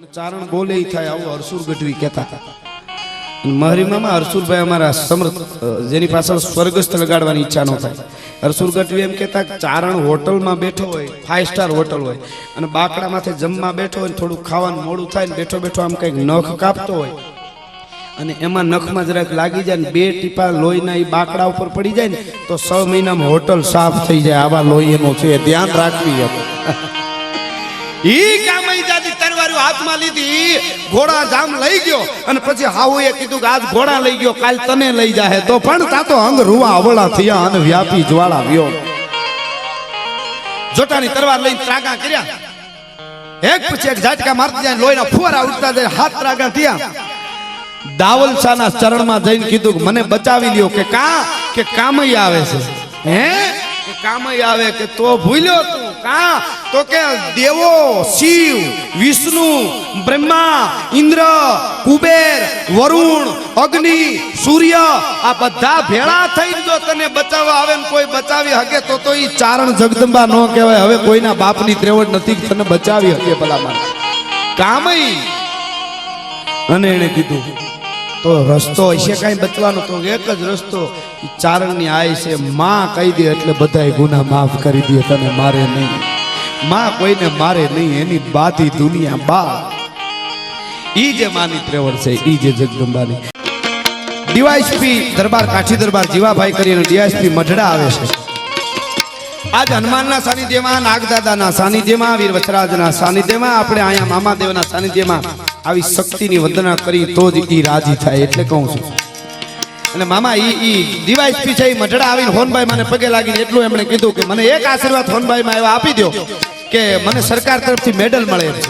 ચારણ બોલે થાય આવું હરસુર ગઢવી કહેતા હતા. મહરીમામાં હરસુરભાઈ અમારા સમર્થ જેની પાછળ સ્વર્ગસ્થ લગાડવાની ઈચ્છા ન થાય. હરસુર ગઢવી એમ કહેતા ચારણ હોટલમાં બેઠો હોય, 5 સ્ટાર હોટલ હોય, અને બાકડા માથે જમવા બેઠો હોય, થોડું ખાવાનું મોડું થાય ને બેઠો બેઠો આમ કંઈક નખ કાપતો હોય અને એમાં નખમાં જરાક લાગી જાય ને 2 ટીપા લોહીના એ બાકડા ઉપર પડી જાય ને તો 6 મહિનામાં હોટલ સાફ થઈ જાય. આવા લોહી એનું છે, ધ્યાન રાખવી હતું. ઈ કામઈ જાતી તરવારીઓ હાથમાં લીધી, ઘોડા જામ લઈ ગયો અને પછી હાવુએ કીધું કે આજ ઘોડા લઈ ગયો, કાલ તને લઈ જાહે. તો પણ તાતો અંગ રૂવા અવળા થયા અને વ્યાપી જ્વાળા વ્યો. જોટાની તરવાર લઈને ત્રાગા કર્યા, એક પછી એક ઝાટકા મારતી જાય, લોહીના ફુવારા ઉડતા જાય, હાથ ત્રાગા થયા. દાવલ શાહના ચરણમાં જઈને કીધું કે મને બચાવી લ્યો. કે કામઈ આવે છે. હે કે કામઈ આવે કે તો ભૂલ્યો તું કા? તો કે દેવો, શિવ, વિષ્ણુ, બ્રહ્મા, ઇન્દ્ર, કુબેર, વરુણ, અગ્નિ, સૂર્ય આ બધા ભેળા થઈને જો તને બચાવવા આવે ને કોઈ બચાવી હકે તો ઈ ચારણ જગદંબા ન કહેવાય. હવે કોઈના બાપની ત્રેવડ નથી તને બચાવી હકે ભલામાં. કામઈ અને એને કીધું તો રસ્તો હશે કઈ બચવાનો? તો એક જ રસ્તો, ચારણની આય છે. માં કહી દે એટલે બધાય ગુનાહ માફ કરી દે, તને મારે નહીં. માં કોઈને મારે નહીં, એની બાધી દુનિયા બા. ઈ જે માની ત્રેવડ છે, ઈ જે જગદંબાની. ડીવાયએસપી દરબાર કાઠી દરબાર જીવાભાઈ કરીને ડીવાયએસપી મઢડા આવે છે. આજ હનુમાનના સાનિધ્યમાં, નાગદાદાના સાનિધ્યમાં, વીર વચરાજના સાનિધ્યમાં, આપણે અહીંયા મામાદેવના સાનિધ્યમાં આવી શક્તિની વંદના કરી તો જ ઈ રાજી થાય. એટલે કહું છું. અને મામા ઈ ડીવાયએસપી છે, ઈ મઢડા આવીને હોનભાઈ મને પગે લાગીને એટલું એમણે કીધું કે મને એક આશીર્વાદ હોનભાઈ માં એવા આપી દો કે મને સરકાર તરફથી મેડલ મળે છે.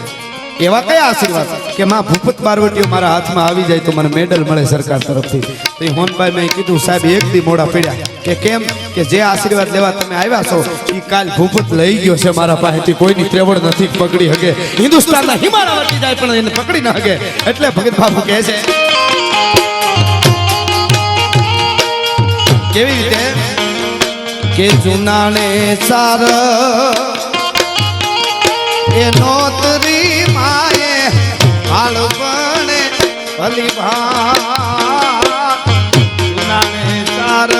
એવા કયા આશીર્વાદ? કે માં ભૂપત બારવટીઓ મારા હાથમાં આવી જાય તો મને મેડલ મળે સરકાર તરફથી. તો એ હોનભાઈ મેં કીધું સાહેબ એક દી મોડા પડ્યા. કે કેમ? કે જે આશીર્વાદ લેવા તમે આવ્યા છો એ કાલ ભૂપત લઈ ગયો છે મારા પાસેથી. કોઈની ત્રેવડ નથી પકડી હકે. હિન્દુસ્તાનના હિમાલય વટી જાય પણ એને પકડી ન હકે. એટલે ભગત બાપુ કહે છે કેવી રીતે કે જુનાને સાર એ નોતરી માએ હાલવણે ભલી ભા. જુનાને સાર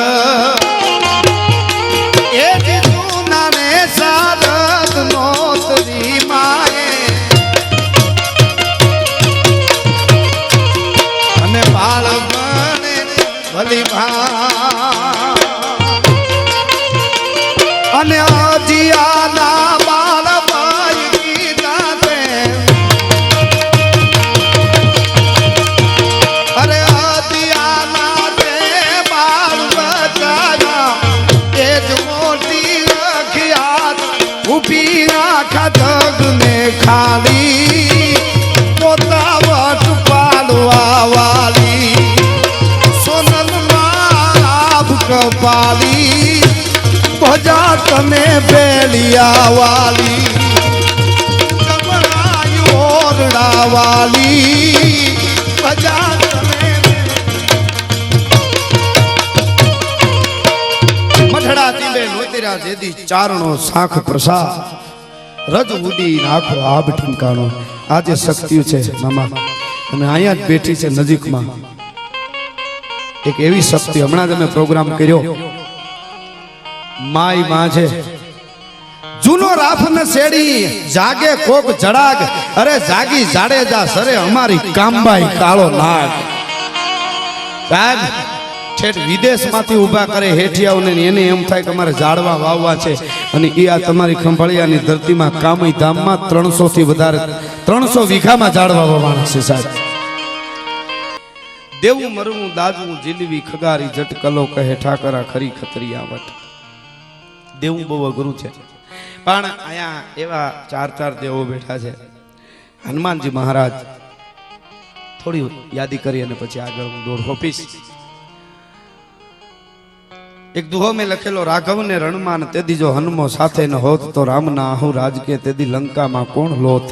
એ જુનાને સાર નોતરી માએ અને બાળવણે ભલી ભા. અને અજિયાના બાળભાઈ કીધા છે, અરે અજિયાના તે બાળ બચાયા એ જ મોટી રખિયાત ઊભી આખા જગને ખાલી પોતા વટ પાડવા વાલી સોનલમાં આભ કપાલી ભજા તને બેલિયા વાલી ઓરડા વાલી ભજા તને. મઠડા તીબે નોતરા જેદી ચારણો શાખ પ્રસાદ રજ ઉડી નાખો આબ ઠંકાણો. આજે શક્તિઓ છે મામા અને અહીંયા જ બેઠી છે નજીકમાં એક એવી શક્તિ. હમણાં જ અમે પ્રોગ્રામ કર્યો માય માં છે. જૂનો રાફ ને શેડી જાગે કોક જડાગ, અરે જાગી જાડેજા સરે અમારી કામબાઈ કાળો નાગ. સાહેબ ઠેઠ વિદેશમાંથી ઊભા કરે હેઠિયાઓને, એને એમ થાય કે અમારે ઝાડવા વાવવા છે. અને એ આ તમારી ખંભાળિયાની ધરતીમાં કામઈ ધામમાં 300 થી વધારે 300 વીઘામાં ઝાડવા વાવવાના છે સાહેબ. દેવું મરવું દાજવું જીલવી ખગારી જટ કલો કહે ઠાકરા ખરી ખતરિયા વટ. દેવું બહુ અઘરું છે. પણ અહીંયા એવા 4 દેવો બેઠા છે. હનુમાનજી મહારાજ થોડી યાદી કરી અને પછી આગળ હું દોડ હોપીશ. એક દુહો મેં લખેલો, રાઘવ ને રણમાં તેદી જો હનુમો સાથે ન હોત તો રામના આહુ રાજકે તેદી લંકામાં કોણ લોત.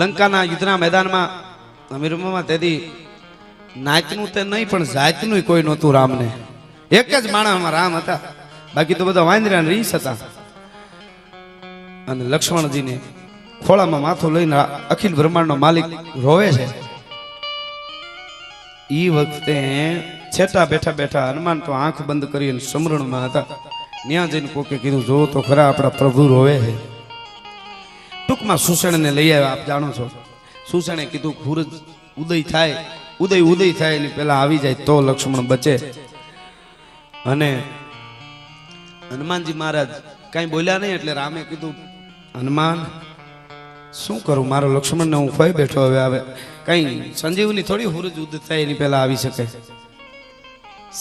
લંકાના યુદ્ધના મેદાનમાં અમીરમાં તેદી નાચનું તે નહીં પણ જાતનું કોઈ નહોતું રામને. એક જ માણસમાં રામ હતા, બાકી તો બધા વાંદરા રીસ હતા. અને લક્ષ્મણજીને ખોળામાં માથું લઈને અખિલ બ્રહ્માંડનો માલિક રોવે છે. એ વખતે છેટા બેઠા બેઠા હનુમાન તો આંખ બંધ કરીને સમરણમાં હતા. ત્યાં જઈને કોકે કીધું જો તો ખરા આપણા પ્રભુ રોવે છે. ટૂંકમાં સુષેણને લઈ આવ્યા. આપ જાણો છો સુષેણે કીધું સૂરજ ઉદય થાય એની પહેલા આવી જાય તો લક્ષ્મણ બચે. અને હનુમાનજી મહારાજ કાંઈ બોલ્યા નહીં એટલે રામે કીધું હનુમાન શું કરું, મારો લક્ષ્મણને હું ખોઈ બેઠો, હવે આવે કઈ સંજીવની થોડી સૂરજ ઉદય થાય એની પહેલા આવી શકે.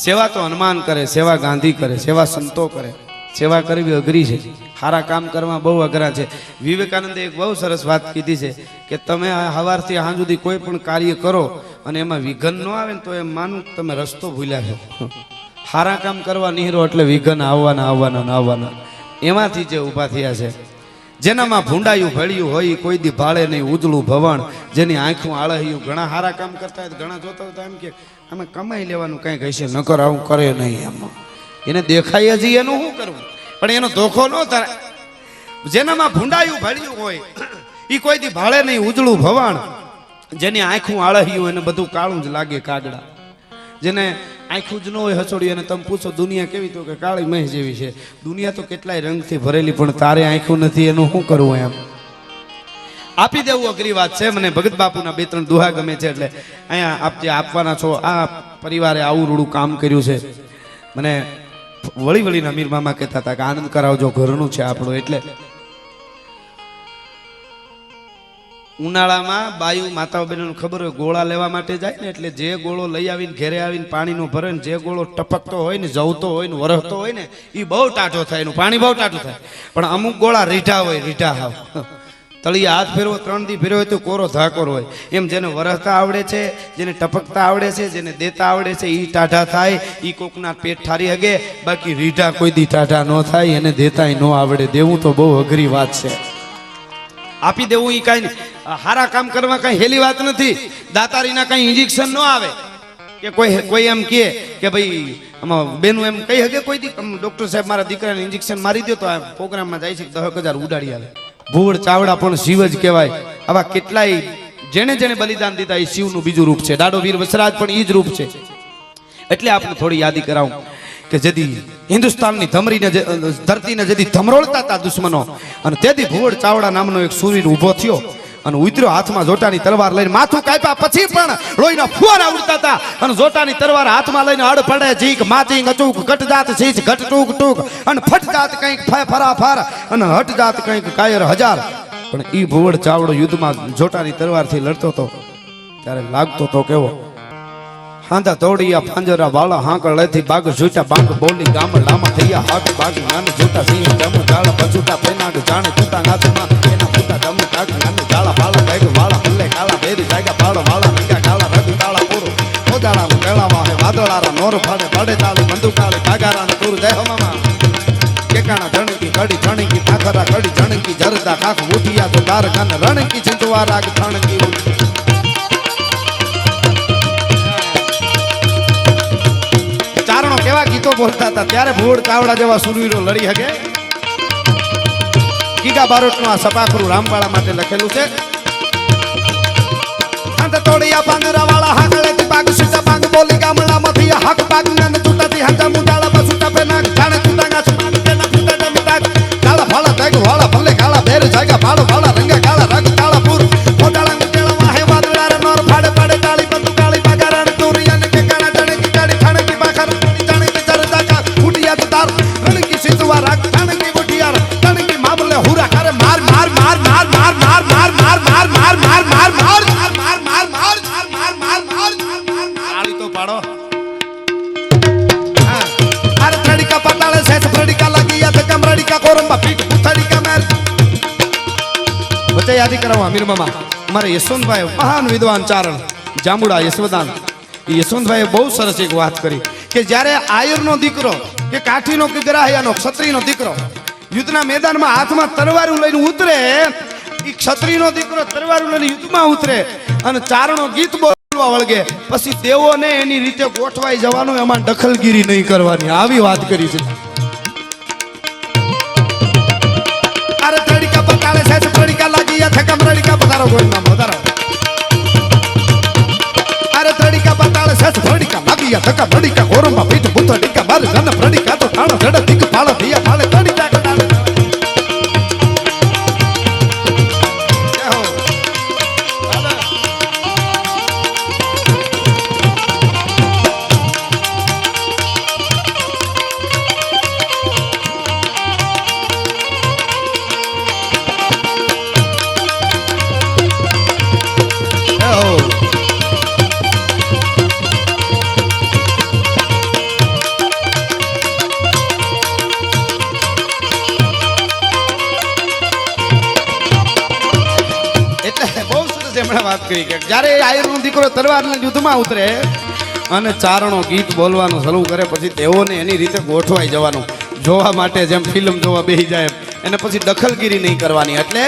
સેવા તો હનુમાન કરે, સેવા ગાંધી કરે, સેવા સંતો કરે. સેવા કરવી અઘરી છે, સારા કામ કરવા બહુ અઘરા છે. વિવેકાનંદે એક બહુ સરસ વાત કીધી છે કે તમે સવારથી સાંજ સુધી કોઈ પણ કાર્ય કરો અને એમાં વિઘન ન આવે ને તો એમ માનું તમે રસ્તો ભૂલ્યા છો. સારા કામ કરવા નીહરો એટલે વિઘન આવવાના એમાંથી જે ઊભા થયા છે. જેનામાં ભૂંડાયું ભળ્યું હોય કોઈ દી ભાળે નહીં ઉજળું ભવણ, જેની આંખું આળહ્યું. ઘણા સારા કામ કરતા હોય ઘણા જોતા હોય એમ કે અમે કમાઈ લેવાનું કંઈક હશે, નકર આવું કરે નહીં. એમાં એને દેખાય જ એનું શું કરવું, પણ એનો ધોખો ન થાય. જેનામાં ભૂંડાયું ભળ્યું હોય એ કોઈ દી ભાળે નહીં ઉજળું ભવણ, જેની આંખું આળહ્યું એને બધું કાળું જ લાગે કાગડા. જેને આંખું જ ન હોય હસોડી અને તમે પૂછો દુનિયા કેવી, તો કે કાળી મહેશ જેવી છે. દુનિયા તો કેટલાય રંગથી ભરેલી પણ તારે આંખું નથી, એનું શું કરવું એમ. આપી દેવું અઘરી વાત છે. મને ભગત બાપુના 2-3 દુહા ગમે છે એટલે અહીંયા આપ જે આપવાના છો, આ પરિવારે આવું રૂડું કામ કર્યું છે. મને વળીના મીર મામા કહેતા હતા કે આનંદ કરાવજો, ઘરનું છે આપણું. એટલે ઉનાળામાં બાયુ માતાઓ બહેનોને ખબર હોય ગોળા લેવા માટે જાય ને એટલે જે ગોળો લઈ આવીને ઘરે આવીને પાણીનો ભરે ને જે ગોળો ટપકતો હોય ને જવતો હોય ને વરસતો હોય ને એ બહુ ટાઢો થાય, એનું પાણી બહુ ટાઢું થાય. પણ અમુક ગોળા રીઢા હોય, રીઢા હાવ તળિયે હાથ ફેરવો 3 દી ફેરવો તો કોરો ધાકોર હોય. એમ જેને વરસતા આવડે છે, જેને ટપકતા આવડે છે, જેને દેતા આવડે છે એ ટાઢા થાય, એ કોકના પેટ ઠારી હગે. બાકી રીઢા કોઈ દી ટાઢા ન થાય, એને દેતાય ન આવડે. દેવું તો બહુ અઘરી વાત છે. આપી દેવું એ કાંઈ નહીં, સારા કામ કરવા કઈ હેલી વાત નથી. દાતારીના કઈ ઇન્જેક્શન ન આવે કે કોઈ એમ કે ભાઈ આમાં બેનું એમ કહી શકે કોઈ દી ડોક્ટર સાહેબ મારા દીકરાને ઇન્જેક્શન મારી દો તો આ પ્રોગ્રામમાં જાય છે 10,000 ઉડાડી આવે. ભૂવડ ચાવડા પણ શિવ જ કહેવાય. આવા કેટલાય જેને બલિદાન દીધા એ શિવનું બીજું રૂપ છે. દાડો વીર વસરાજ પણ એ જ રૂપ છે. એટલે આપણે થોડી યાદી કરાવું કે જેથી હિન્દુસ્તાનની ધરતીને જેથી ધમરોળતા હતા દુશ્મનો, અને તેથી ભૂવડ ચાવડા નામનો એક સૂરવીર ઊભો થયો અને ઉતર્યો. હાથમાં જોટાની તલવાર લઈને માથું કાપ્યા પછી પણ લોહીના ફુવારા ઉડતા હતા. અને જોટાની તલવાર હાથમાં લઈને અડ પડે જીક માચિંગ અચૂક ઘટ જાત શીચ ઘટ ટૂક ટૂક અને ફટ જાત કંઈક ફરાફાર અને હટ જાત કંઈક કાયર હજાર. પણ ઈ ભૂવડ ચાવડો યુદ્ધમાં જોટાની તલવારથી લડતો હતો ત્યારે લાગતો તો કેવો હાંધા તોડિયા પાંજરા વાળા હાંકળ લેથી બાગ ઝૂટા બાંગ બોલી ગામ લામા થયા હાક બાગ નાન ઝૂટા સિંહ જમ જાળ પછૂટા પેનાગ જાણે તૂટા નાથમાં એના ફૂટા દમ કાક નાન જાળા પાળા બેગ વાળા હલ્લે કાળા બેરી જાગા પાળો વાળા નંગા કાળા રગ તાળા પૂરો ઓદાળા કેળાવા હે વાદળારા નોર ફાડે પડે તાળી બંદૂકાળી કાગારાને તુર જય હો મામા કેકાણા ધણકી કડી ધણકી ઠાકરા કડી ધણકી જરદા કાખ ઉઠિયા તો તાર કાન રણકી ચિંતવા રાગ ધણકી ચારણો કેવા ગીતો બોલતા હતા. ત્યારે ભૂવડ ચાવડા જેવા સુરવીરો લડી હકે. ગીગા બારોટનું આ સપાખરું રામવાળા માટે લખેલું છે. અંત તોડિયા પાંદરા વાળા હાકળેથી બાગ સીતા બાગ બોલી ગામડામાંથી હાક બાગ નન ચૂટાથી હાંચા મુડાળા બસુટા પેના જાણે ચૂટાંગા સુમાડ પેના ફૂટા જમટાક કાળા ફાળા તેગ વાળા ભલે કાળા બેર જાગા પાડો વાળા રંગા કાળા રગ તાળા પૂર ઓડાળા મુકેળા હે વાદળારા નોર ફાડે પાડે તાળી બંદુ કાળી બાગારાણ તુરિયા ને કે કાળા જણકી કાળી ઠણકી બાખર જાણકી જરદા કા ઉડિયા તો તાર રણકી સિતવા રાગ ઠણકી ઉઠિયાર ઠણકી મામલે હુરા કરે માર માર માર માર માર માર માર માર માર માર માર માર માર યાદી કરાવવા મીર મામા મારે યશવંતભાઈ મહાન વિદ્વાન ચારણ જાંબુડા યશવદાન યશવંતભાઈએ બહુ સરસ એક વાત કરી કે જ્યારે આયરનો દીકરો કે કાઠીનો કે ગ્રાહ્યાનો ક્ષત્રિયનો દીકરો યુદ્ધના મેદાનમાં હાથમાં તલવારું લઈને ઉતરે, એ ક્ષત્રિયનો દીકરો તલવારું લઈને યુદ્ધમાં ઉતરે અને ચારણો ગીત બોલવા વળગે, પછી દેવોને એની રીતે ગોઠવાઈ જવાનું, એમાં દખલગીરી નહીં કરવાની. આવી વાત કરી છે. અરે दिया धक्का बड़ी का गोरम में पीठ बुता टिका बार गन बड़ी का तो ताना जड़ दिख पाला दिया पाले तड़ी का कटाल વાત કરી કે જ્યારે આયરનો દીકરો તલવારના યુદ્ધમાં ઉતરે અને ચારણો ગીત બોલવાનું શરૂ કરે પછી તેઓને એની રીતે ગોઠવાઈ જવાનું જોવા માટે જેમ ફિલ્મ જોવા બેસી જાય એને પછી દખલગીરી નહીં કરવાની એટલે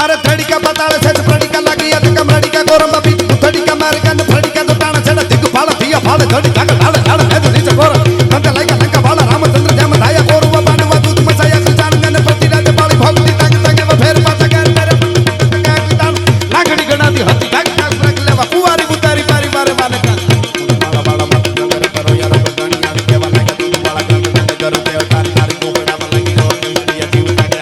અરે થડીકા બતાડે છે ફડીકા લાગી આ કમ રડીકા ગોરંબા પીત થડીકા માર કન ફડીકા તો તાણા છેડા દિગ ફાળ થિયા ફાળ ધડી કાગ ઢાળ ઢાળ હે તો નીચે ગોર કંતે લાગ્યા લંકા વાળા રામચંદ્ર જેમ ધાયા ગોરવા બાણવા દૂત મસાયા કૃષ્ણ ગન પ્રતિરાજ પાળી ભક્તિ તાગ તાગે ફેર પાછા કર મેરે લાગડી ગણાતી હતી કાગ કાગ રખ લેવા કુવારી ઉતારી પારી મારે માને કા બાળા બાળા મત નગર કરો યાર બગણિયા કેવા લાગે તું બાળા ગણ કરું કે તારી તારી કોકડા માં લાગી રો પિયા જીવ લાગે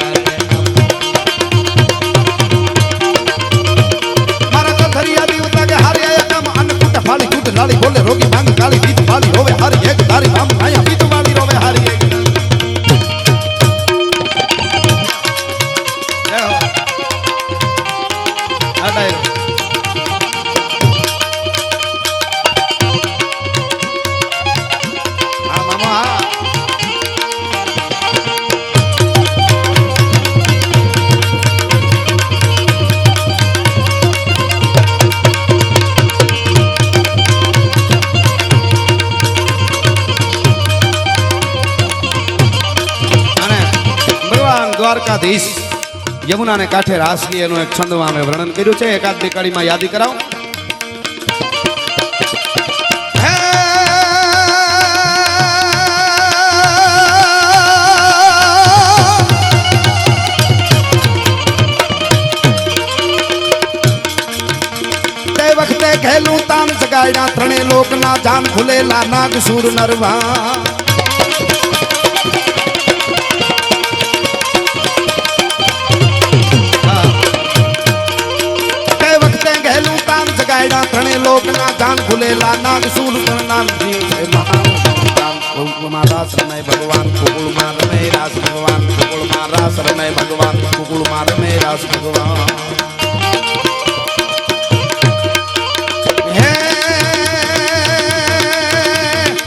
લાલી બોલે રોગી માંગ કાળી બીત વાળી રોવે હારી એક તારી નામ આયા બીત વાળી રોવે હારી એક આ ડાયરો આ મામા દ્વારકાધીશ યમુના ને કાંઠે રાસ લી એનું એક છંદમાં અમે વર્ણન કર્યું છે એકાદ બે કડીમાં યાદી કરાવો તે વખતે ઘેલું તાન જગાડ્યા ત્રણે લોકના જાન ખુલેલા નાગ સુર નરવા ત્રણે લોકના જાન ખુલેલા નાગ સુર નામ જીવ છે મહાન કુકુળમાં રાસ રમે ભગવાન કુકુળમાં રમે રાસ ભગવાન કુકુળમાં રાસ રમે ભગવાન કુકુળમાં રમે રાસ ભગવાન હે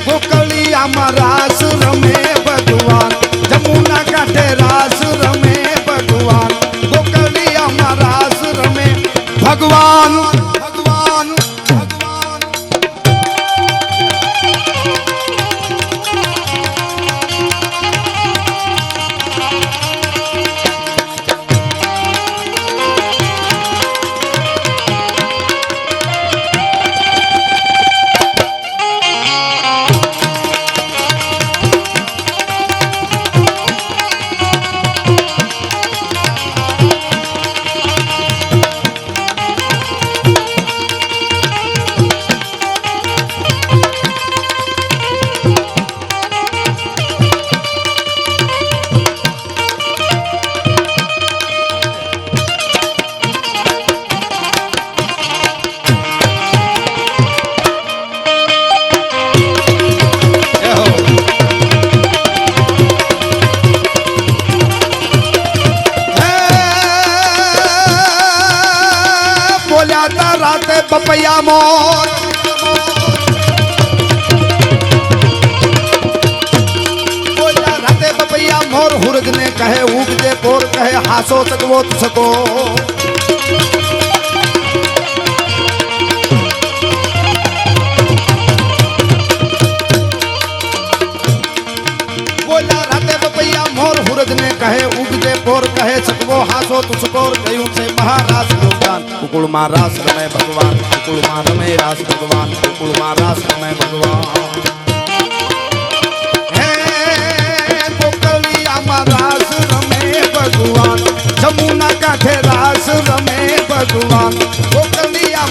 ગોકળિયામાં રાસ રમે ભગવાન જમુના કાંઠે રાસ રમે ભગવાન ગોકળિયામાં રાસ રમે ભગવાન पपैया मोर राते पपैया मोर हुरग ने कहे उगते पोर कहे हासो सकवो सको बोला राते पपैया मोर हुरग ने कहे उगते पोर कहे सकवो हासो तुसको गयूं से महाराज भगवान कुकुड़ महाराज रमे भगवान कुकुड़ रमे रास भगवान कुकुड़ महाराज रमे भगवान हे गोकलिया महाराज रमे भगवान जमुना कांठे रास रमे भगवान गोकलिया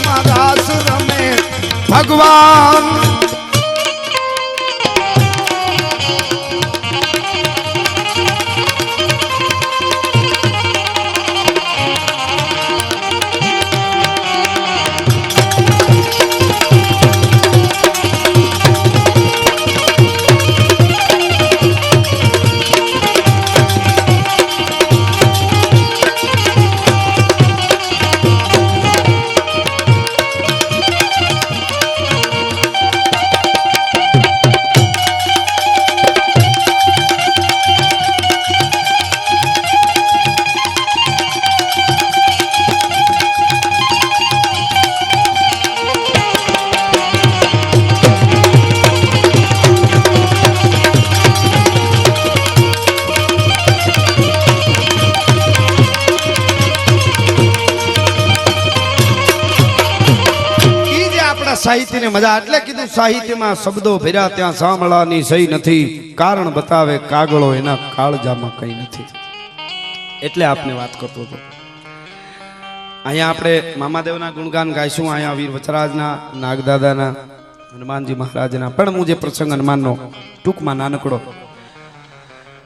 ભગવાન સાહિત્યની મજા એટલે કીધું સાહિત્યમાં શબ્દો ભર્યા ત્યાં સાંભળવાની સહી નથી કારણ બતાવે કાગળો એના કાળજામાં કઈ નથી એટલે આપને વાત કરતો હતો અહીંયા આપણે મામાદેવના ગુણગાન ગાઈશું અહીંયા વીર વચરાજના નાગદાદાના હનુમાનજી મહારાજના પણ હું જે પ્રસંગ હનુમાનનો ટૂંકમાં નાનકડો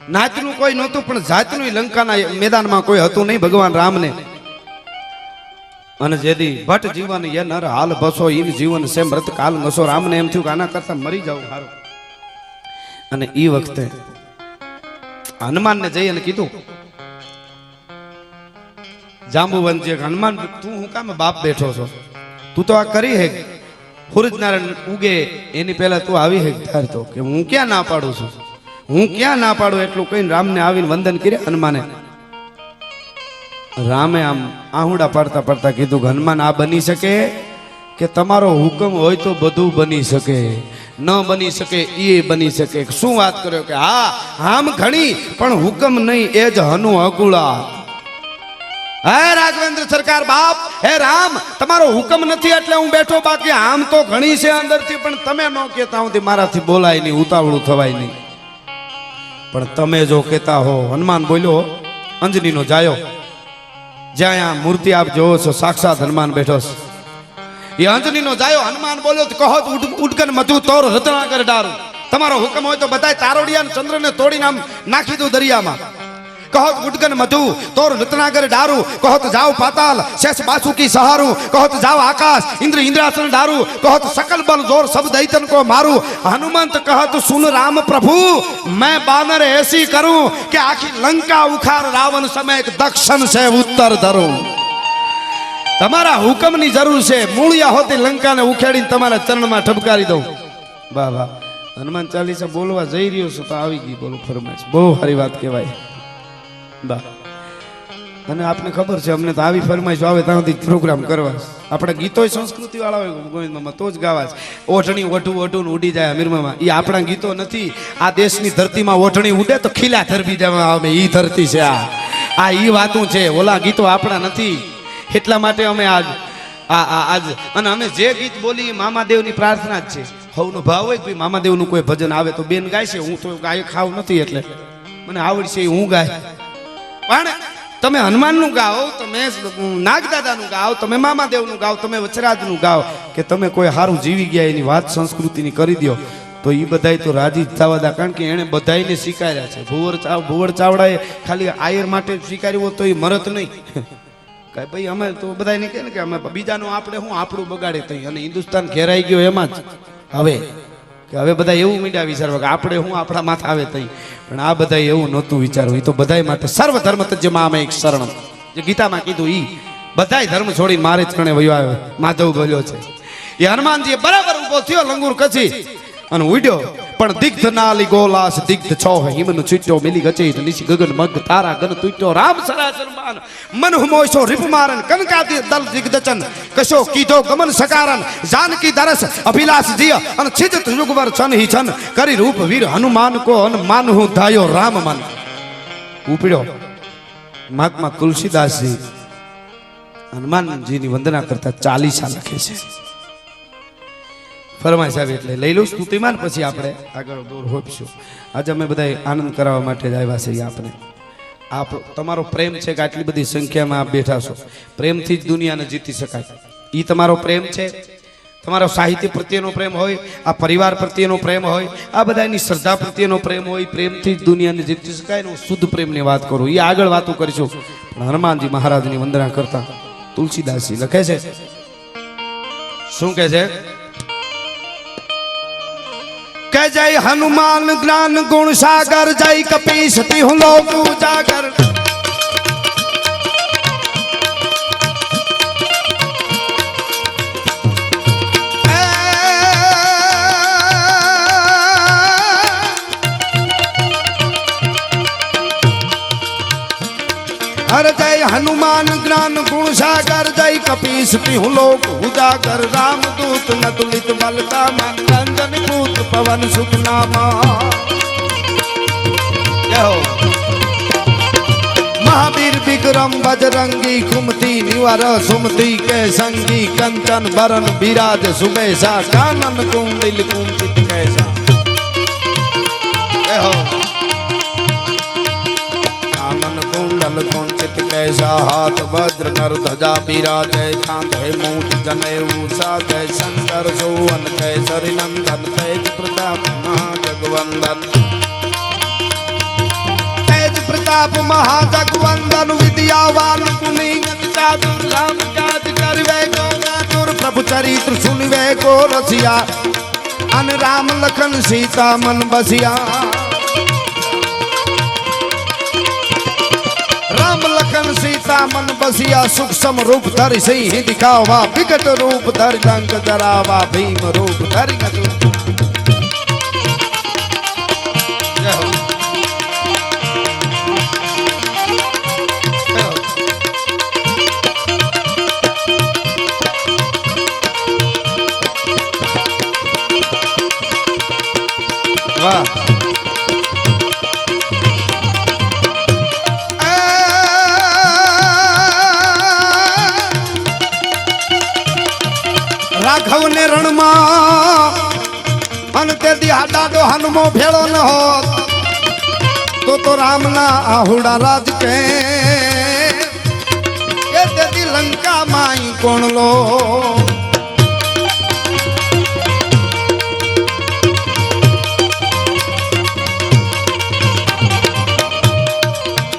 નાચનું કોઈ નહોતું પણ જાતનું લંકાના મેદાનમાં કોઈ હતું નહીં ભગવાન રામને અને જેદી ભટ્ટ જીવન એ નર હાલ બસો ઈન જીવન સે મૃત કાલ નસો રામને એમ થયું કે આના કરતા મરી જાવ સારું અને ઈ વખતે હનુમાનને જઈ અને કીધું જાંબુવંત જે હનુમાન તું હું કામ બાપ બેઠો છો તું તો આ કરી હે સૂરજનારાયણ ઉગે એની પહેલા તું આવી હે તાર તો કે હું ક્યાં ના પાડું છું હું ક્યાં ના પાડું એટલું કહીને રામને આવીને વંદન કર્યા હનુમાને રામે આમ આહુડા પાડતા પાડતા કીધું કે હનુમાન આ બની શકે કે તમારો હુકમ હોય તો બધું બની શકે ન બની શકે એ બની શકે શું વાત કર્યો કે હા આમ ઘણી પણ હુકમ નહીં એ જ હનુ અગુળા હે રાજવેન્દ્ર સરકાર બાપ હે રામ તમારો હુકમ નથી એટલે હું બેઠો બાકી આમ તો ઘણી છે અંદરથી પણ તમે ન કહેતા હું મારાથી બોલાય નહીં ઉતાવળું થવાય નહીં પણ તમે જો કહેતા હો હનુમાન બોલ્યો અંજનીનો જાયો જ્યાં આ મૂર્તિ આપ જોવો છો સાક્ષાત હનુમાન બેઠો છે એ અંજનીનો જાયો હનુમાન બોલ્યો તો કહો ઉડકન મધુ તોર રત્નાકર ડારું તમારો હુકમ હોય તો બધાય તારોડિયા ને ચંદ્રને તોડીને આમ નાખી દઉં દરિયામાં કહો ઉડકન મધુ તોર રત્નાકર ડારું કહો તો જાઓ પાતાલ શેષ બાસુકી સહારું કહો તો જાઓ આકાશ ઇન્દ્ર ઇન્દ્રાસન ડારું કહો તો सकल बल जोर सब दैतन को मारू हनुमंत कहत सुन राम प्रभु मैं बानर ऐसी करूं कि आखी लंका उखाड़ रावण समय दक्षिण से उत्तर धरूं તમારા હુકમની જરૂર છે મૂળિયા હોતી લંકાને ઉખેડીને તમારા ચરણમાં ઠપકારી દઉં વાહ વાહ હનુમાન ચાલીસા બોલવા જઈ રહ્યો છું તો આવી ગઈ બોલો ફરમાઈશ બહુ સારી વાત કહેવાય વાહ અને આપને ખબર છે અમને તો આવી ફરમાઈશ આવે ત્યાંથી પ્રોગ્રામ કરવા આપણે ગીતો સંસ્કૃતિ વાળા હોય ગોવિંદમાં તો જ ગાવા ઓઢણી ઓઢું ઓઢું ઉડી જાય અમીરમાં એ આપણા ગીતો નથી આ દેશની ધરતીમાં ઓઢણી ઉડે તો ખીલા ધરબી જવા આવે એ ધરતી છે આ ઈ વાતું છે ઓલા ગીતો આપણા નથી એટલા માટે અમે આજ અને અમે જે ગીત બોલી મામાદેવની પ્રાર્થના જ છે હવનો ભાવ હોય કે મામાદેવનું કોઈ ભજન આવે તો બેન ગાય છે હું તો ગાય ખાવ નથી એટલે મને આવડશે હું ગાય પણ તમે હનુમાનનું ગાઓ તમે નાગદાદાનું ગાઓ તમે મામાદેવનું ગાઓ તમે વચરાજનું ગાઓ કે તમે કોઈ સારું જીવી ગયા એની વાત સંસ્કૃતિની કરી દો તો એ બધાય તો રાજી થવા દા કારણ કે એણે બધાને સ્વીકાર્યા છે ભુવર ચાવડાએ ખાલી આયર માટે સ્વીકાર્યું હોત તો એ મરત નહીં કઈ ભાઈ અમે તો બધાને કહે ને કે અમે બીજાનું આપણે હું આપણું બગાડે તઈ અને હિન્દુસ્તાન ઘેરાઈ ગયો એમાં જ હવે બધા એવું મીડિયા વિચારવા કે આપણે હું આપણા માથે આવે તઈ પણ આ બધા એવું નહોતું વિચારવું એ તો બધાય માટે સર્વ ધર્મ તજ્યમાં અમે એક શરણ જે ગીતામાં કીધું ઈ બધાય ધર્મ છોડીને મારે જ કણે વયો આવ્યો માધવ બોલ્યો છે એ હનુમાનજી બરાબર ઉભો થયો લંગુર કચી અને ઉડ્યો પણ દિગ્ધ નાલી ગોલાસ દિગ્ધ છો હિમનું છૂટ્યો મિલી ગચે નિશી ગગન મગ તારા ગન તૂટ્યો રામ સરાસર માન મન હુમોશો રીપ મારન કનકાદી દલ દિગ્દચન કશો કીધો ગમન સકારન જાનકી દરસ અભિલાષ જીય અને છિજ ત્રિયુગવર છન હી છન કરી રૂપ વીર હનુમાન કો અન માન હું ધાયો રામ મન ઉપડ્યો મહાત્મા તુલસીદાસજી હનુમાનજીની વંદના કરતા 40 લખે છે ફરમાઈશ આવે એટલે લઈ લઉં સ્તુતિમાન પછી આપણે આગળ દૂર હોઈશું આજે અમે બધા આનંદ કરાવવા માટે જ આવ્યા છીએ આપણે આપ તમારો પ્રેમ છે કે આટલી બધી સંખ્યામાં આપ બેઠા છો પ્રેમથી જ દુનિયાને જીતી શકાય એ તમારો પ્રેમ છે તમારો સાહિત્ય પ્રત્યેનો પ્રેમ હોય, આ પરિવાર પ્રત્યેનો પ્રેમ હોય, આ બધાની શ્રદ્ધા પ્રત્યેનો પ્રેમ હોય, પ્રેમથી જ દુનિયાને જીતી શકાય ને. હું શુદ્ધ પ્રેમની વાત કરું, એ આગળ વાતો કરીશું. પણ હનુમાનજી મહારાજની વંદના કરતા તુલસીદાસજી લખે છે, શું કહે છે કે જય હનુમાન જ્ઞાન ગુણ સાગર, જય કપીશ તિહુ લોક ઉજાગર. हर जय हनुमान ज्ञान गुण सागर, जय कपीस तिहु लोक उजागर. रामदूत नतुलित बलदामा, रंजन पूत पवन सुत नामा. जय हो. महावीर विक्रम बजरंगी, कुमति निवार सुमति के संगी. कंचन बरन विराज सुबेसा, कानन कुंडल कुंचित कैसा. जय हो. कानन कुंडल कुंचित कैसा, हाथ वज्र कर ध्वजा विराजय. कांधे मूठ जनेऊ साजय, शंकर सोवन केसरी नंदन. तेज प्रताप महाजगवंदन, तेज प्रताप महाजगवंदन. विद्यावान गुणी अति चातुर, राम काज करिवे को आतुर. प्रभु चरित्र सुनिवे को रसिया, अन राम लखन सीता मन बसिया. राम लखन सीता मन बसिया, सूक्ष्म रूप धरि सिंह दिखावा. विकट रूप धरि लंक जरावा, भीम रूप धरि वाह. राघव ने रण में ते हाडो हनुमो भेड़ो न हो, तो राम ना आहुड़ा राज के ते लंका माई कोण लो.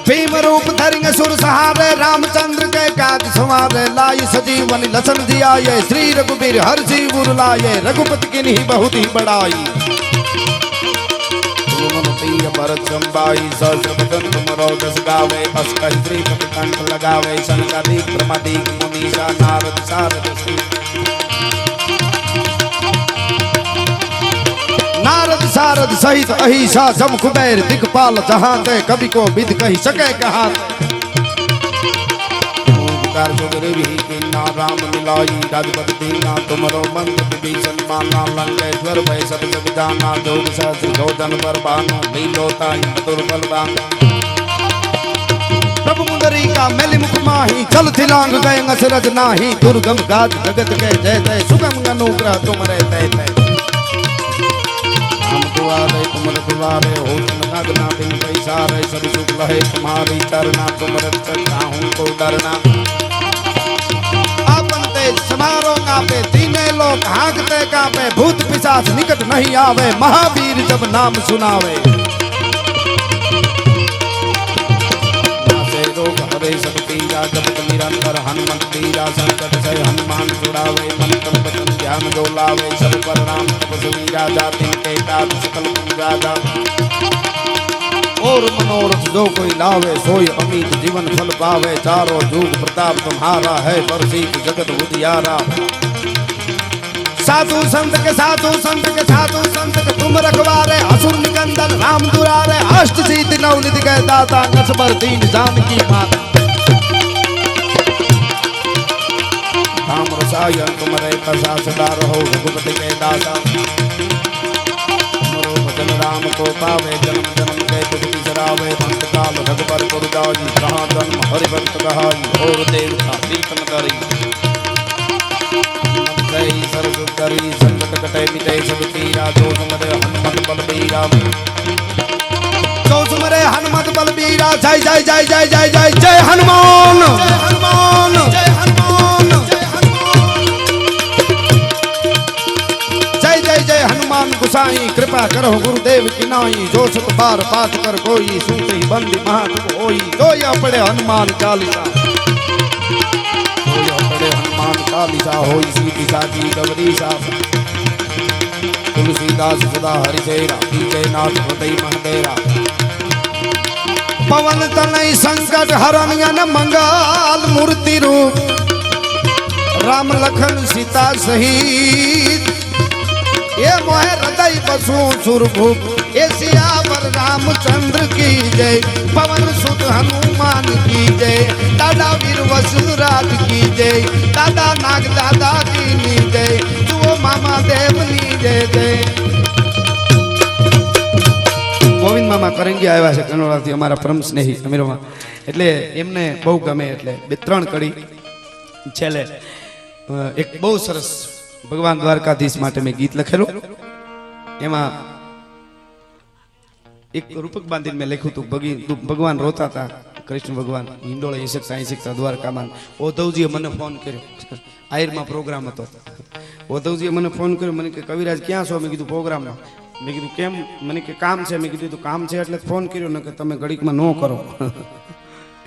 भीम रूप धरिंग सुर सहारे, रामचंद्र के काज संवारे. लाई सजीवन लसन दिया ये, श्री रघुबीर हर जीवर लाए. रघुपति की नहीं बहुत ही बड़ाई, भरत संबाई. सहस्र बदन तुमरो जस गावे, अस कहि श्रीपति कंठ लगावे. सनकादिक ब्रह्मादिक मुनीसा, नारद सारद नारद सारद सहित अहिसा. जम कुबेर दिक्पाल जहां ते, कवि को विद कही सके कहा. ओंकार जोगरे भी कीना, राम मिलाई राजपति दीना. तुमरो मंत्र विभीषण माना, लंकेश्वर भय सब जग जाना. जोग सहस्र जोजन पर बानो, लीलोता दुर्बल बानो. प्रभु मुंदरी का मेलि मुख माही, चल थिलांग गए असरज नाही. दुर्गम गाज जगत के जय जय, सुगम अनुग्रह तुमरे तय तय. दुआरे तुमरे दुआरे, हो नगना बिन पैसारे. सब सुख लहे तुम्हारी चरना, तुम रक्षक काहूं को डरना. आपन तेज समारो कापे, तीने लोग हाँकते कापे. भूत पिशाच निकट नहीं आवे, महावीर जब नाम सुनावे. नासे रोग हरे सब पीरा, जपत निरंतर हनुमत पीरा. संकट से हनुमान छुड़ावे, मन तन वचन ध्यान जो लावे. सब पर राम तपस्वी राजा, तिनके काज सकल पूजा जा. और मनोरथ जो कोई लावे, सोई अमित जीवन फल पावे. चारों जुग प्रताप तुम्हारा है, बरसीत जगत उजियारा. साधु संत के साधु संत के साधु संत के तुम रखवारे. असुर निकंदन राम दुरारे, अष्ट सिद्धि नवनिधि के दाता. कसबर दीन जानकी माता, राम रसायन तुमरे कसा. सदा रहो रघुपति के दासा. तुमरो भजन राम को पावे, जन्म जन्म के दुख बिसरावे. अंत काल रघुबर पुर जाई, कहाँ जन्म हरिभक्त कहाई. और देवता प्रीतम करी, सरस करी. संकट कटे मिटे सब पीरा, जो तुमरे हनुमत बलबीरा. जो तुमरे हनुमत बलबीरा. जय जय जय जय जय जय जय हनुमान, जय हनुमान, जय हनुमान, जय हनुमान. नाई कृपा करो गुरुदेव की नाई जो सत बार पाठ कर कोई सूते बंदी महात्म होई जो या पड़े हनुमान चालीसा जो या पड़े हनुमान चालीसा होई सीधी साधी गवरीसा तुलसीदास सदा हरिचेरा पीके नाथ हृदय महदेरा पवन तनय संकट हरण मंगल मूर्ति रूप राम लखन सीता सहित ये मोह हृदय बसु सुरभूप ये सियावर रामचंद्र की जय पवन सुत हनुमान की जय दादा वीर वसुराज की जय दादा नाग दादा की जय जुओ मामा देवनी जय जय ગોવિંદ મામા કરંગી આવ્યા છે કનોડાથી અમારા પરમ સ્નેહી અમીરોમાં એટલે એમને બહુ ગમે એટલે બે ત્રણ કડી છેલ્લે એક બહુ સરસ ભગવાન દ્વારકાધીશ માટે મેં ગીત લખેલું એમાં એક રૂપક બાંધીને મેં લખ્યું હતું ભગવાન રોતા હતા કૃષ્ણ ભગવાન હિંડોળે ઈશકતા દ્વારકામાં ઓધવજીએ મને ફોન કર્યો આયરમાં પ્રોગ્રામ હતો ઓધવજીએ મને ફોન કર્યો મને કે કવિરાજ ક્યાં છો મેં કીધું પ્રોગ્રામમાં મેં કીધું કેમ મને કે કામ છે મેં કીધું કામ છે એટલે ફોન કર્યો ને કે તમે ઘડીકમાં ન કરો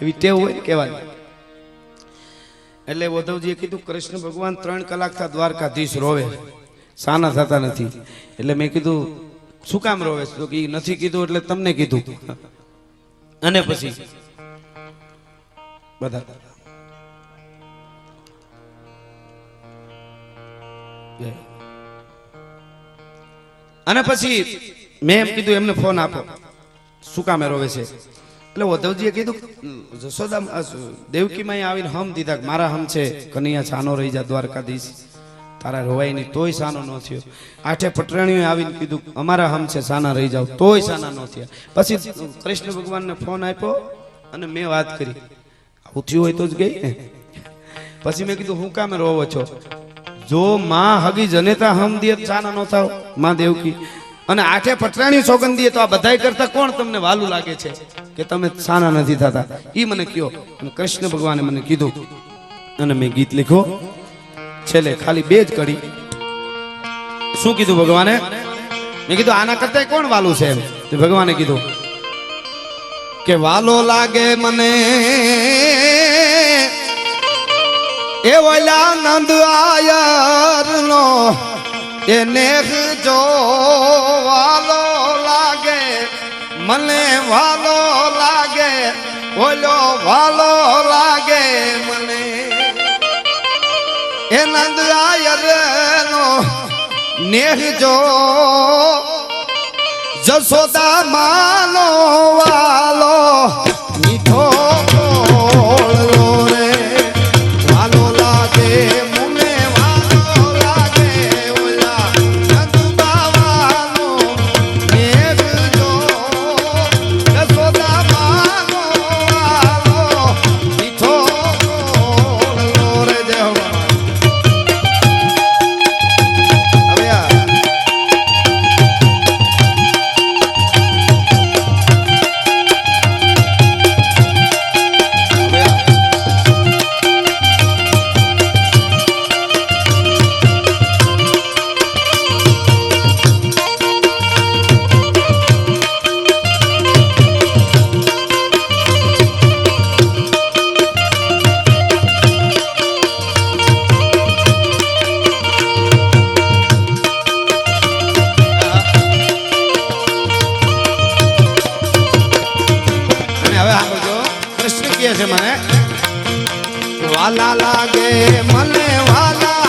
એવી ટેવ હોય કહેવાની એટલે ઉદ્ધવજીએ કીધું કૃષ્ણ ભગવાન 3 કલાકથી દ્વારકાધીશ રોવે સાના થતા નથી એટલે મેં કીધું શું કામ રોવે તો કે નથી કીધું એટલે તમને કીધું અને પછી બધા અને પછી મેં એમ કીધું એમને ફોન આપો શું કામે રોવે છે એટલે ઉદ્ધવજીએ કીધું જશોદા દેવકી માં આવીને હમ દીધા મારા હમ છે કનૈયા સાનો રહી જા દ્વારકાધીશ તારા રોવાય નહીં તોય સાનો ન થયો આઠે પટરાણીઓ આવીને કીધું અમારા હમ છે સાના રહી જાવ તોય સાના ન થયા પછી કૃષ્ણ ભગવાનને ફોન આપ્યો અને મેં વાત કરી આવું થયું હોય તો જ ગઈ ને પછી મેં કીધું હું કામે રોવો છો જો માં હગી જનેતા હમ દે સાના ન થાવ માં દેવકી અને આઠે પટરાણી સોગંદ દે તો આ બધાય કરતા કોણ તમને વાલું લાગે છે કે તમે સાના નથી થતા ઈ મને કયો અને કૃષ્ણ ભગવાને મને કીધું અને મેં ગીત લખ્યો છેલ્લે ખાલી 2 જ કડી શું કીધું ભગવાને મેં કીધું આના કરતા કોણ વાલું છે એમ તો ભગવાને કીધું કે વાલો લાગે મને એ ઓલા નંદ આયર નો એ નેહ જો વાલો લાગે મને વાલો લાગે ઓલો વાલો લાગે મને એ નંદ આયર નો નેહ જો જશોદા માનો વાલો મીઠો બોલો રે વાલો લાગે મને વાલો લાગે ઓલા નંદુબા વાલો નેહ જો જશોદા માનો વાલો મીઠો બોલો રે દેવા વાલા લાગે મને વાલા